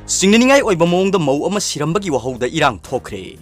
Singnaningai oiba mawngda mau ama sirambagi wahauda irang thokhre.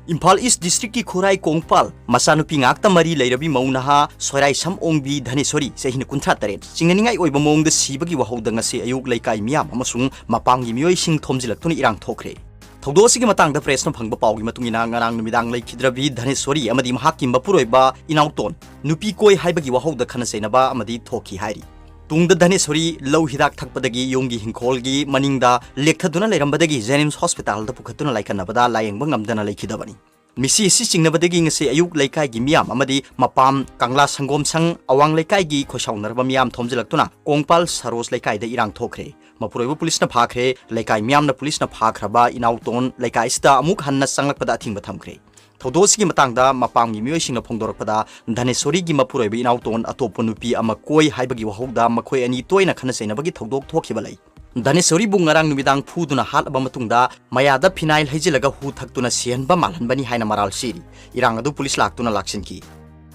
Imphal East District ki Khurai Kongpal masanupi ngakta mari leirabi maunaha soirai sam ongbi dhanesori sehina kunthra taret singnaningai oiba mawngda sibagi wahauda ngase ayuk laikai miyam amasung mapanggi miyoi sing thomjilaktuni irang thokhre. Thaudosigi matangda press no phangba pawgi matungina ngarang numidang laikhidrabi dhanesori amadi mahakki mapuroiba inauton nupi koi haibagi wahauda khanasenaba amadi thokhi hairi. Tungda dhanesori lau hidak thakpadagi yonggi hingkholgi maningda lekthaduna leirambadagi Jenims Hospital da pukhatuna laikhanabada layengba ngamdana laikhidabani. Misi si chingnabadagi ngase ayuk laikai gi miyam amadi mapam kangla sangom sang awang laikai gi khosaunarba miyam thomjilaktuna Kongpal Saros laikai da irang thokhre. Mapuroiba police na phakre laikai miyam na police na phakhraba inauton laikai sta amuk hanna sanglakpada thingba thamkre. Thaudosi matangda mapamgi miyoi phongdorakpada dhanesori gi mapuroiba inauton atopo nupi ama koi haibagi wahauda makhoi ani toina khanasainabagi thaudok thokhibalai. Dhanesori bu ngarang numidang phuduna halaba matungda mayada phenyl haijilaga hu thaktuna sianba malhanbani haina maral siri irang adu police laktuna laksinki.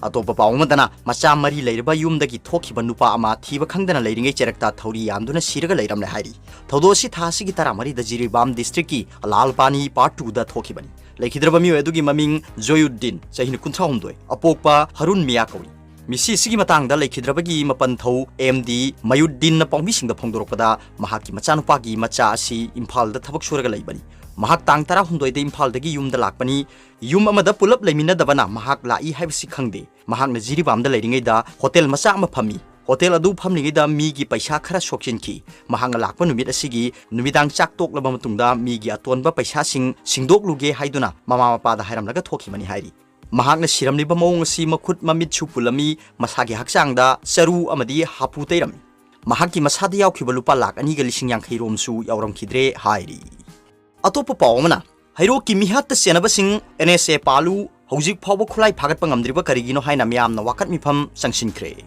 Atopa pawmadana macha mari leirba yumdagi thokhiba nupa ama thiba khangdana leiringai cherakta thauri yamduna siraga leiramle hairi. Thaudosi thasigi taramari da Jiribam district ki Lalpani part 2 da thokhibani. Laikhidraba miyo edugi maming Joyuddin sahin kunthra humdoi apokpa Harun Miya kawi. Misi sigi matangda laikhidrabagi mapan thau MD Mayuddin na pawmisingda phongdorakpada mahakki machanupagi macha asi Imphal da thabak suraga leibani. Mahak tang tara hundoi da Imphal dagi yumda lakpani yum amada pulap leiminadabana mahak lai haibsi khangde. Mahak na Jiribam da leiringai da hotel macha ama phami. Hotel adu phamlingai da migi paisa khara sokchinki mahang lakpa numit asigi numidang chak tok laba matungda migi atonba paisa singdok luge haiduna mama mapa da hairamlaga thokimani hairi. Mahakna siramliba mawng asi makhut mamit chupulami masagi hakchangda saru amadi hapu teirami. Mahakki masada yaukhiba lupa lak ani ga lising yang khairomsu yauramkhidre hairi. Atopa pawmana Heirok-ki mihatta senabasing NSA palu hojik phawba khulai phagatpa ngamdriba karigino haina miyamna wakat mifam sangsinkhre.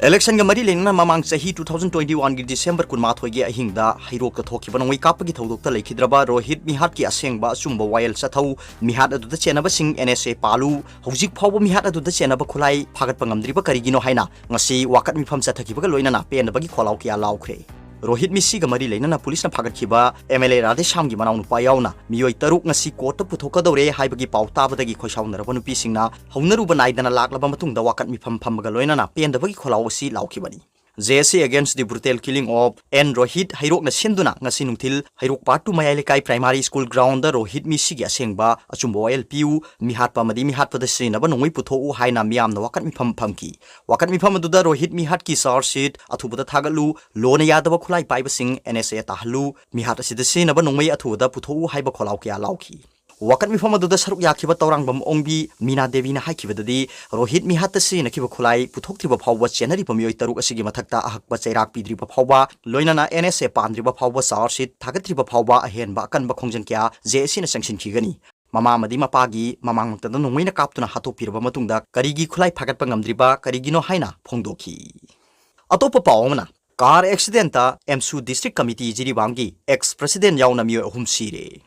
Election ga mari lengna mamang sahi 2021 gi December kunmathoi gi ahingda Heirok-ta thokiba nongoi kapagi thodokta leikhidraba Rohit Mihat ki asengba achumba wael sathau mihat aduda chenaba sing NSA palu hojik phawba mihat aduda chenaba khulai phagatpa ngamdriba karigino haina ngasi wakat mifam chathakibaga loinana penabagi kholau kya laukhre. Rohit Misi ga mari leina police na phagatkiba MLA Radhesham gi manau nupa yauna miyoi taruk ngasi court ta puthokadore haibagi pautabadagi khosaunaraba nupi singna haunaruba naidana laklaba matungda wakat mifam phamga loinana pendabagi kholau si laukhibani. JSA against the brutal killing of N Rohit Heirok na sinduna ngasi nungthil Heirok part 2 Mayalekai primary school ground da Rohit Misi gi asengba achumbo LPU mihat pa madi mihat pada sinaba nongoi puthou haina miyam na wakat mifam phamki wakat mifam aduda Rohit mihat ki sar sheet athubada thagalu lona yadaba khulai paiba sing NSA tahlu mihat asida sinaba nongoi athuda puthou haiba kholau kya lauki. Wakat mifam aduda saruk yakhiba tawrangbam ongbi Mina Devi na haikibadadi Rohit mihat si nakiba khulai puthoktriba phawba chenari pamiyoi taruk asigi mathakta ahakba chairak pidriba phawba loinana NSA pandriba phawba sarsit thagatriba phawba ahenba akanba khongjan kya JSC na sangsinkhigani. Mama madi mapagi mamangmangtada nongmoina kaptuna hatopiraba matungda karigi khulai phagatpa ngamdriba karigino haina phongdokhi. Atopa pawmana car accident ta MSU district committee Jiribamgi ex president yauna miyoi ahum sire.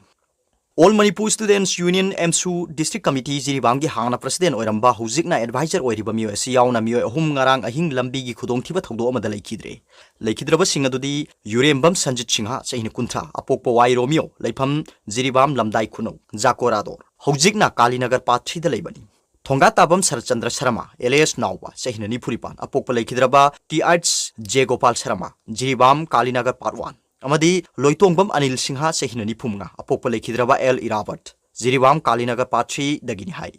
All Manipur Students Union MSU District Committee Jiribamgi hangna president oiramba hujikna advisor oiriba miyo asi yauna miyo ahum ngarang ahing lambi gi khudongthiba thawdo amada laikhidraba sing adudi Yurembam Shanjit Sharma chahina kuntha apokpa wairomio leifam Jiribam lamdai khuno Jakorador hujikna Kalinagar part 3 da leibani. Thonga tabam Shanjit Sharma alias Nauba chahina nipuripan apokpa laikhidraba TH J Gopal Sharma Jiribam Kalinagar part 1 amadi loitongbam Anil Singha sehina nipumnga apokpa lekhidraba L Irabat Jiribam Kalinagar part 3 dagini hai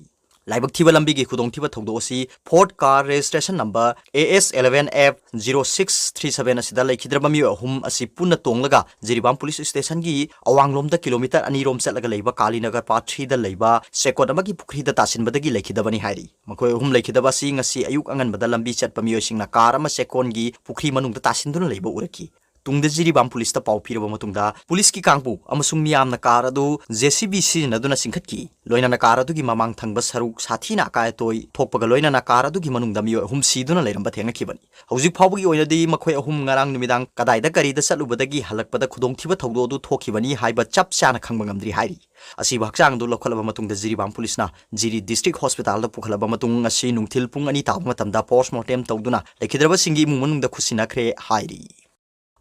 laibak thiba lambi gi khudongthiba thawdo asi Ford car registration number AS11F0637 asida lekhidraba mi ahum asi punna tonglaga Jiribam police station gi awanglomda kilometer ani rom chatlaga leiba Kalinagar part 3 da leiba sekot amagi pukhri da tasinbadagi lekhidabani hairi makoi ahum lekhidaba si ngasi ayuk angan bada lambi chatpa miyo singna car ama sekon gi pukhri manungda tasinduna leiba uraki. Tungda Jiribam police ta pau piraba matungda police ki kangpu amasung miyamna car adu JCB sizinaduna singkhatki loinana car adu gi mamang thangba saruk sathina ka toy thokpaga loinana car adu gi manungda miyo ahum siduna leiramba thengakibani hojik phawgi oinadi makhoi ahum ngarang numidang kadaida gari da chalubadagi halakpada khudongthiba thawdo adu thokibani haiba chap chana khangba ngamdri hairi asiba hakchang du lokhalaba matungda Jiribam police na Jiri district hospital da pukhalaba matung asi nungthil pung ani taw matamda postmortem tawduna lekhidraba singi imung manungda khusina khre hairi.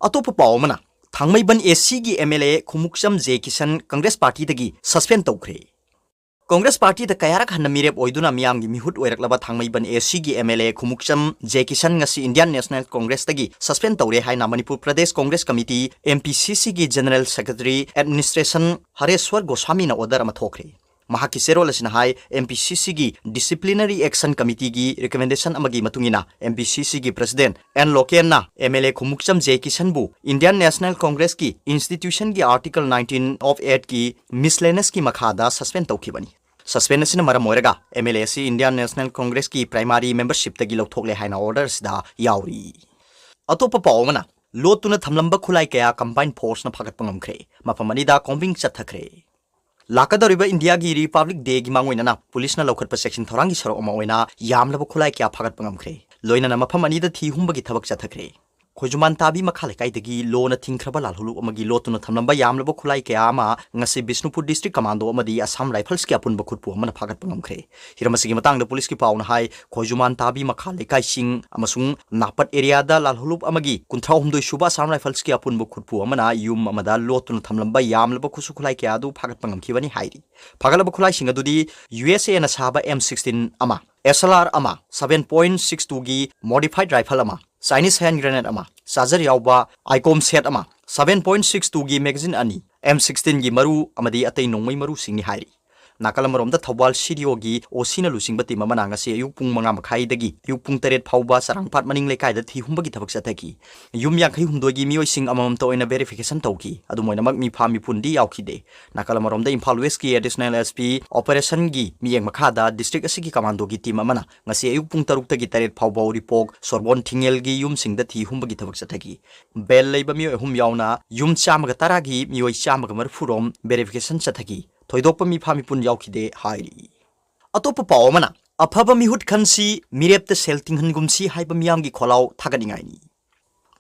Atopa pawmana Thangmeiband AC की MLA Khumukcham Joykishan Congress party दगी suspend तौखरे Congress party द कयारक हन्न मिरेप ओइदुना मियाम की मिहुट ओइरकलबा थांमैबन एसी की MLA Khumukcham Joykishan ngasi Indian National Congress दगी सस्पेंड तौरे हाइना मणिपुर प्रदेश कांग्रेस कमिटी एमपीसीसी की general secretary administration Hareshwar Goswami ना ऑर्डर अमा थोखरे महाकी सेरोल असिना हाई एमपीसीसी की डिसिप्लिनरी एक्शन कमिटी की रिकमेंडेशन अमगी मतुंगिना एमपीसीसी की president N Loken MLA Khumukcham जे किशनबु इंडियन नेशनल कांग्रेस की इंस्टीट्यूशन की आर्टिकल 19 ऑफ 8 की मिसलेनेस की मखादा सस्पेंड तौखिबनी सस्पेंड असिना मरम ओइरगा एमएलए सी इंडियन नेशनल कांग्रेस की प्राइमरी मेंबरशिप तगी लौथोकले हाइना ऑर्डर सिदा यावरी अतोप पावमना लोतुना थमलंबा खुलाई कया कंबाइन फोर्स न फागत पंगमखरे मफमनिदा कॉम्बिंग चथखरे लाकदौरिबा इंडिया की रिपब्लिक डे की मांगोइना पुलिस ना लौखटपा सेक्शन थोरांगी सरो अमा ओइना यामलबा खुलाई क्या फागत पंगमखरे लोइना मफम अनिदा थी हुंबगी थबक चथखरे खोजुमान ताबी मखा लेकाइदगी लोना थिंख्रबा लालहुलु अमगी लोतुना थमलंबा यामलबा खुलाई क्या अमा ngasi बिष्णुपुर डिस्ट्रिक्ट कमांडो अमदी असम राइफल्स की अपुनबा खुटपु अमना फागत पंगमखरे हिरमसिगी मतंगदा पुलिस की पाउना हाई खोजुमान ताबी मखा लेकाइसिंग अमसुंग नापट एरिया दा लालहुलु अमगी कुंथ्रा हुमदोय सुबा असम राइफल्स की अपुनबा खुटपु अमना युम अमदा लोतुना थमलंबा यामलबा खुसु खुलाई क्या दु फागत पंगमखिबनी हाइरी फागलबा खुलाई सिंग अदुदी यूएसए ना साबा M16 अमा SLR अमा 7.62 की मॉडिफाइड राइफल अमा चाइनीज हैंड ग्रेनेड अमा चार्जर यावबा आइकॉम सेट अमा 7.62 की मैगजीन अनि M16 की मरु अमदी अतै नोंमै मरु सिंगनि हाइरी नाकलमरोमदा थौबाल सीडीओ की ओसीना लुसिंग बति ममना ngasi अयुक पुंग मंगा मखाई दगी अयुक पुंग तरेट फाउबा सरंगपाट मनिंग लेकाइदा थी हुंबगी थबक चथकी युम याखै हुंदोगी मियोय सिंग अमम तो ओइना वेरिफिकेशन तौकी अदुमोइनमक मी फामी पुंदी यावखिदे नाकलमरोमदा इम्फाल वेस्ट की एडिशनल एसपी ऑपरेशन की मियंग मखादा डिस्ट्रिक्ट असि की कमांडो की टीम अमना ngasi अयुक पुंग तरुक तगी तरेट फाउबा रिपोक सोरबोन थिंगेल की युम सिंग द थी हुंबगी थबक चथकी बेल लेबा मियोय हुम यावना युम चामगा तरा की मियोय चामगा मरफुरोम वेरिफिकेशन चथकी थोइदोप मी फामी पुन यावखिदे हाइरी अतोप पावमना अफब मिहुट खनसी मिरेप्त सेल तिंहनगुमसी हाइबा मियामगी खोलाव थागनिंगाइनी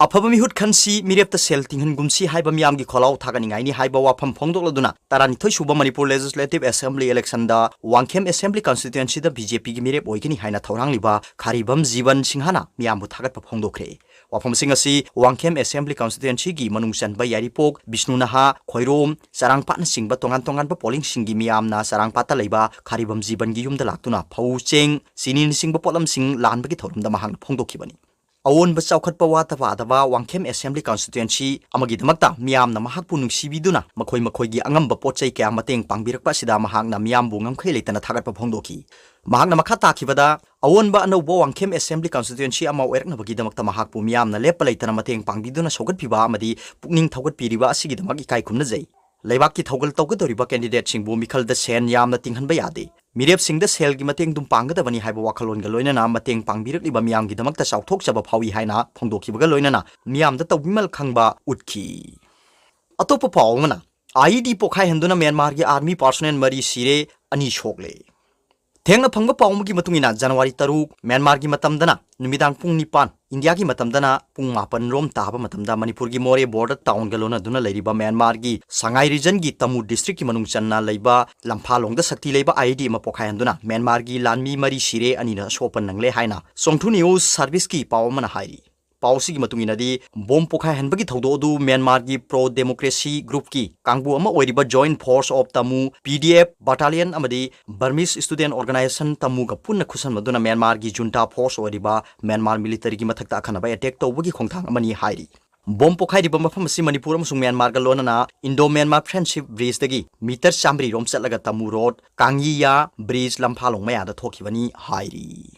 अफब मिहुट खनसी मिरेप्त सेल तिंहनगुमसी हाइबा मियामगी खोलाव थागनिंगाइनी हाइबा वाफम फोंगदोलदुना तारानिथोय सुबा मणिपुर लेजिस्लेटिव असेंबली इलेक्शन दा वांगखेम असेंबली कॉन्स्टिट्यूएंसी दा बीजेपी की मिरेप ओइगनी हाइना थौरांगलिबा खारिबम जीवन सिंहाना मियामबु थागत फोंगदोखरे वाफम सिंह असि वांगखेम असेंबली कॉन्स्टिट्यूएंसी की मनुंग चनबा यारिपोक बिष्णुनाहा खोइरोम सरंगपाटना सिंगबा तोंगान तोंगानबा पोलिंग सिंगी मियामना सरंगपाटा लेबा खारिबम जीवन की युमदा लाक्तुना फौ चेंग सिनिन सिंगबा पोलम सिंग लानबगी थौरमदा महांग फोंगदोखिबनी अवोन बचाउखटपा वातबा अदबा वांगखेम असेंबली कॉन्स्टिट्यूएंसी अमगिदमक्ता मियामना महाकपु नुंसिबिदुना मखोय मखोयगी अंगंबा पोचै क्या mateंग पांगबिरकपा सिदा महांगना मियामबु ngamkhai leitana थागतपा फोंगदोखि महांगना मखा ताखिबदा अवोनबा अनौबो वांगखेम असेंबली कॉन्स्टिट्यूएंसी अमा ओइरकनबगिदमक्ता महाकपु मियामना लेपा लेitana mateंग पांगबिदुना सौगतपिबा अमदी पुकनिंग थौगतपिरिबा असिगिदमक इकाय खुमनजै लेबाकी थौगल तौगदोरिबा कैंडिडेट सिंगबु मिखलदा सेन यामना तिंगहनबा यादे मिरेप सिंगदा सेल की mateंग दुम पांगदबनी हाइबा वाखलोनगा लोइनाना mateंग पांगबिरकलिबा मियामगिदमक्ता चाउथोकचबा फावी हाइना फोंगदोखिबगा लोइनाना मियामदा तौबिमल खंगबा उठखि अतोप पावमना आईडी पोखाय हंदुना म्यांमार की आर्मी पर्सनल मरी सिरे अनि सोकले थेंगना फंगबा पावमगी मतुंगिना जनवरी 3 म्यांमार की मतमदना नुमिदांग पुंग 9 इंडिया की मतमदना पुंग 9 रोम ताबा मतमदा मणिपुर की मोरे बॉर्डर टाउन गलोना दुना लेरिबा म्यांमार की सांगाई रीजन की तमु डिस्ट्रिक्ट की मनुंग चन्ना लेबा लम्फालोंगदा शक्ति लेबा आईडी म पोखाय हंदुना म्यांमार की लानमी मरी सिरे अनिना सोपन नंगले हाइना सोंगथु न्यूज सर्विस की पावमना हाइरी पाउसी की मतुंगिनादी बोम पोखाय हनबगी थौदोदु म्यांमार की प्रो डेमोक्रेसी ग्रुप की कांगबु अमा ओइरिबा joint force of Tamu PDF battalion अमदी बर्मीज स्टूडेंट ऑर्गेनाइजेशन तमु गा पुन्ना खुसन मदुना म्यांमार की जुंटा फोर्स ओइरिबा म्यांमार मिलिटरी की मथक्ता अखनबा अटैक तौबगी खोंथांग अमनी हाइरी बोम पोखाइरिबा मफम असि मणिपुर अमसुंग म्यांमार गा लोनना इंडो म्यांमार फ्रेंडशिप ब्रिज दगी मीटर 300 रोम चलगा तमु रोड कांगिया ब्रिज लम्फालोंग मयादा थोखिबनी हाइरी